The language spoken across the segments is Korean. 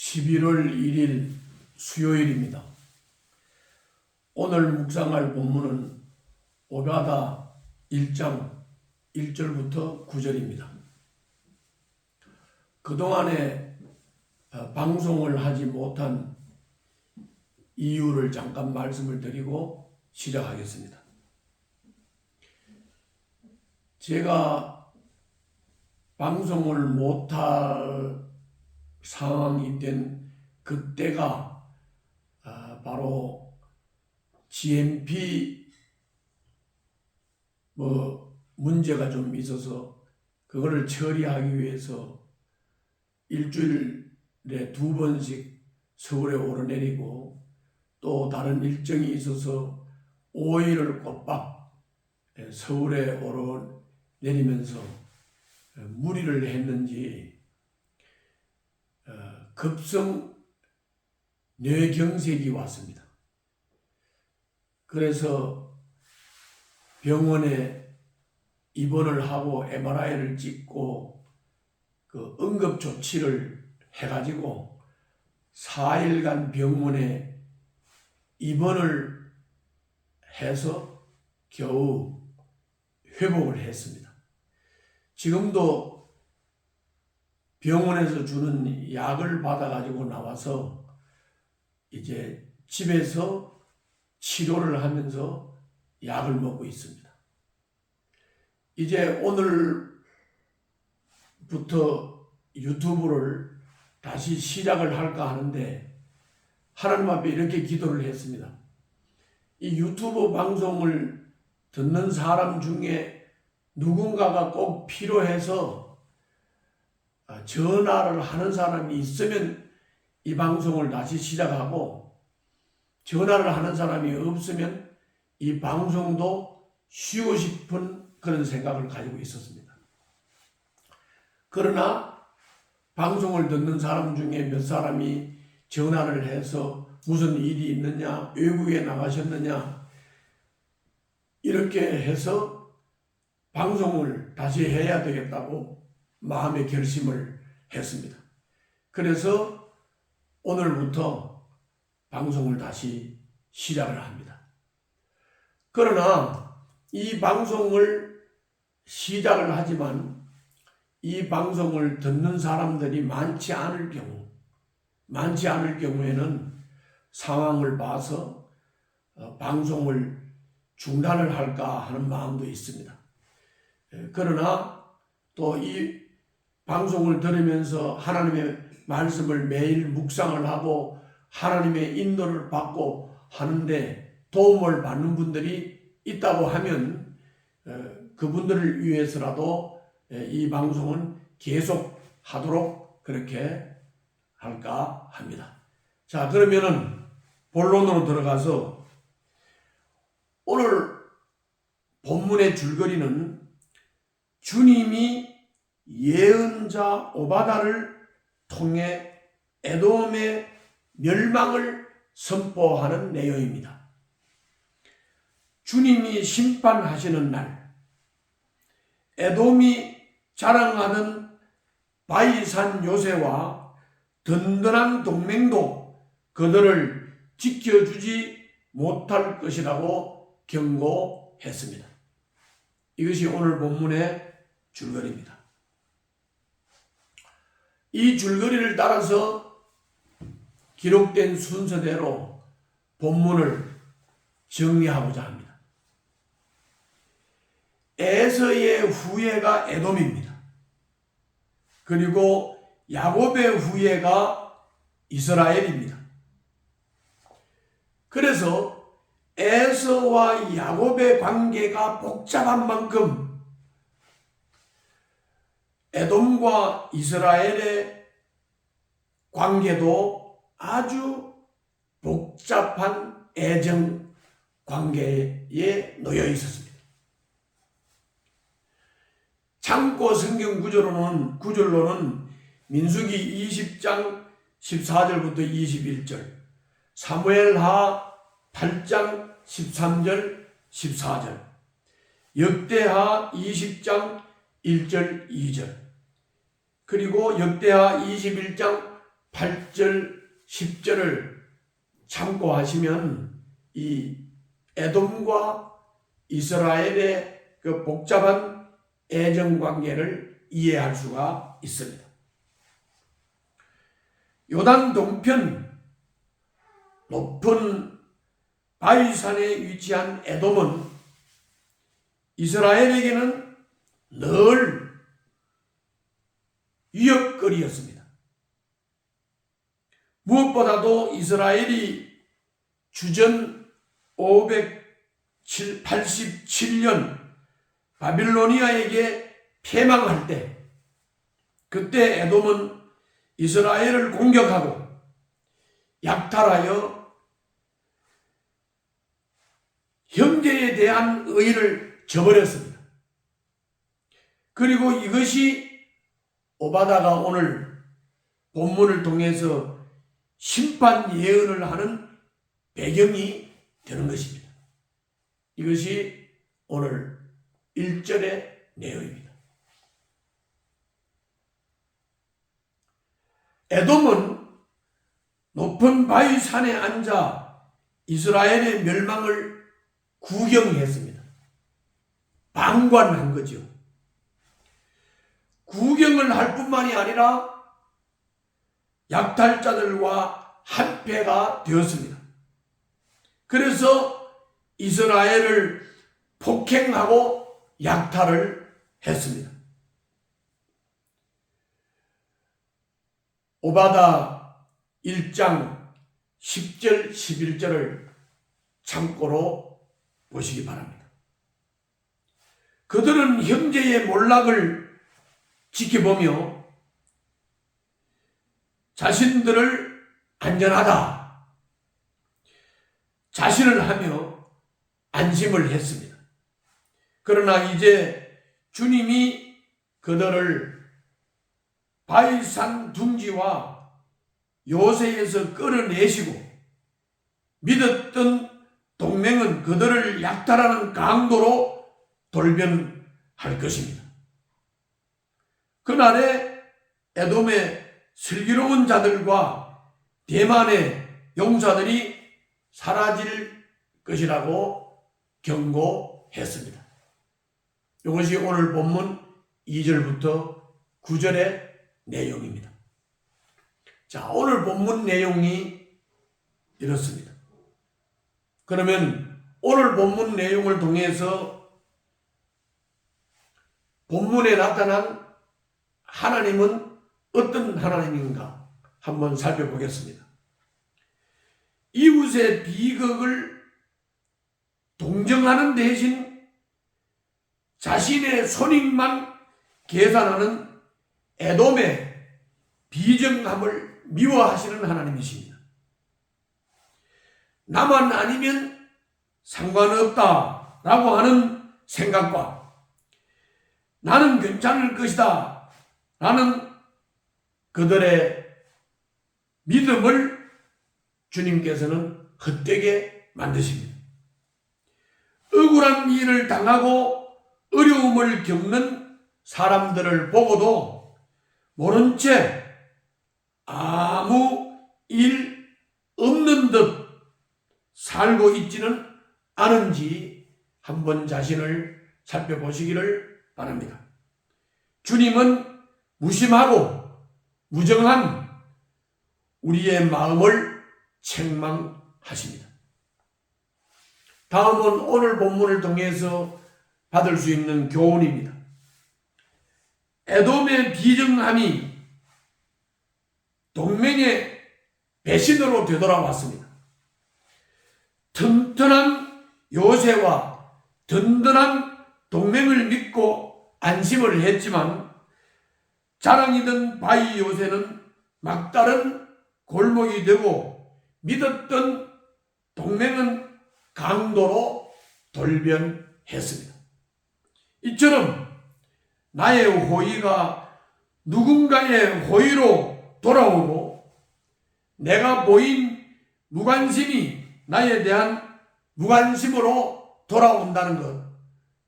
11월 1일 수요일입니다. 오늘 묵상할 본문은 오바다 1장 1절부터 9절입니다. 그동안에 방송을 하지 못한 이유를 잠깐 말씀을 드리고 시작하겠습니다. 제가 방송을 못할 상황이 된 그때가 바로 GMP 문제가 좀 있어서 그거를 처리하기 위해서 일주일에 2번씩 서울에 오르내리고 또 다른 일정이 있어서 5일을 꼬박 서울에 오르내리면서 무리를 했는지 급성 뇌경색이 왔습니다. 그래서 병원에 입원을 하고 MRI를 찍고 그 응급 조치를 해가지고 4일간 병원에 입원을 해서 겨우 회복을 했습니다. 지금도 병원에서 주는 약을 받아가지고 나와서 이제 집에서 치료를 하면서 약을 먹고 있습니다. 이제 오늘부터 유튜브를 다시 시작을 할까 하는데 하나님 앞에 이렇게 기도를 했습니다. 이 유튜브 방송을 듣는 사람 중에 누군가가 꼭 필요해서 전화를 하는 사람이 있으면 이 방송을 다시 시작하고 전화를 하는 사람이 없으면 이 방송도 쉬고 싶은 그런 생각을 가지고 있었습니다. 그러나 방송을 듣는 사람 중에 몇 사람이 전화를 해서 무슨 일이 있느냐, 외국에 나가셨느냐 이렇게 해서 방송을 다시 해야 되겠다고 마음의 결심을 했습니다. 그래서 오늘부터 방송을 다시 시작을 합니다. 그러나 이 방송을 시작을 하지만 이 방송을 듣는 사람들이 많지 않을 경우에는 상황을 봐서 방송을 중단을 할까 하는 마음도 있습니다. 그러나 또 이 방송을 들으면서 하나님의 말씀을 매일 묵상을 하고 하나님의 인도를 받고 하는데 도움을 받는 분들이 있다고 하면 그분들을 위해서라도 이 방송은 계속 하도록 그렇게 할까 합니다. 자, 그러면은 본론으로 들어가서 오늘 본문의 줄거리는 주님이 예언자 오바다를 통해 에돔의 멸망을 선포하는 내용입니다. 주님이 심판하시는 날, 에돔이 자랑하던 바이산 요새와 든든한 동맹도 그들을 지켜주지 못할 것이라고 경고했습니다. 이것이 오늘 본문의 줄거리입니다. 이 줄거리를 따라서 기록된 순서대로 본문을 정리하고자 합니다. 에서의 후예가 에돔입니다. 그리고 야곱의 후예가 이스라엘입니다. 그래서 에서와 야곱의 관계가 복잡한 만큼 에돔과 이스라엘의 관계도 아주 복잡한 애정 관계에 놓여 있었습니다. 참고 성경 구절로는 민수기 20장 14절부터 21절, 사무엘하 8장 13절 14절, 역대하 20장 1절 2절, 그리고 역대하 21장 8절, 10절을 참고하시면 이 에돔과 이스라엘의 그 복잡한 애정관계를 이해할 수가 있습니다. 요단 동편 높은 바위산에 위치한 에돔은 이스라엘에게는 늘 위협거리였습니다. 무엇보다도 이스라엘이 주전 587년 바빌로니아에게 패망할 때, 그때 에돔은 이스라엘을 공격하고 약탈하여 형제에 대한 의의를 저버렸습니다. 그리고 이것이 오바다가 오늘 본문을 통해서 심판 예언을 하는 배경이 되는 것입니다. 이것이 오늘 1절의 내용입니다. 에돔은 높은 바위 산에 앉아 이스라엘의 멸망을 구경했습니다. 방관한 거죠. 구경을 할 뿐만이 아니라 약탈자들과 한패가 되었습니다. 그래서 이스라엘을 폭행하고 약탈을 했습니다. 오바다 1장 10절 11절을 참고로 보시기 바랍니다. 그들은 형제의 몰락을 지켜보며 자신들을 안전하다 자신을 하며 안심을 했습니다. 그러나 이제 주님이 그들을 바위산 둥지와 요새에서 끌어내시고 믿었던 동맹은 그들을 약탈하는 강도로 돌변할 것입니다. 그날에 에돔의 슬기로운 자들과 대만의 용사들이 사라질 것이라고 경고했습니다. 이것이 오늘 본문 2절부터 9절의 내용입니다. 자, 오늘 본문 내용이 이렇습니다. 그러면 오늘 본문 내용을 통해서 본문에 나타난 하나님은 어떤 하나님인가 한번 살펴보겠습니다. 이웃의 비극을 동정하는 대신 자신의 손익만 계산하는 에돔의 비정함을 미워하시는 하나님이십니다. 나만 아니면 상관없다라고 하는 생각과 나는 괜찮을 것이다 라는 그들의 믿음을 주님께서는 헛되게 만드십니다. 억울한 일을 당하고 어려움을 겪는 사람들을 보고도 모른 채 아무 일 없는 듯 살고 있지는 않은지 한번 자신을 살펴보시기를 바랍니다. 주님은 무심하고 무정한 우리의 마음을 책망하십니다. 다음은 오늘 본문을 통해서 받을 수 있는 교훈입니다. 에돔의 비정함이 동맹의 배신으로 되돌아왔습니다. 튼튼한 요새와 든든한 동맹을 믿고 안심을 했지만 자랑이던 바위 요새는 막다른 골목이 되고 믿었던 동맹은 강도로 돌변했습니다. 이처럼 나의 호의가 누군가의 호의로 돌아오고 내가 보인 무관심이 나에 대한 무관심으로 돌아온다는 것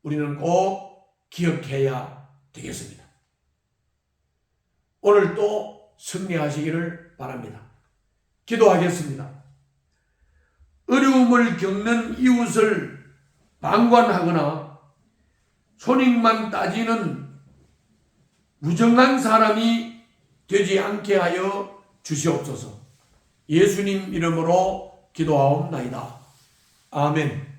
우리는 꼭 기억해야 되겠습니다. 오늘 또 승리하시기를 바랍니다. 기도하겠습니다. 어려움을 겪는 이웃을 방관하거나 손익만 따지는 무정한 사람이 되지 않게 하여 주시옵소서. 예수님 이름으로 기도하옵나이다. 아멘.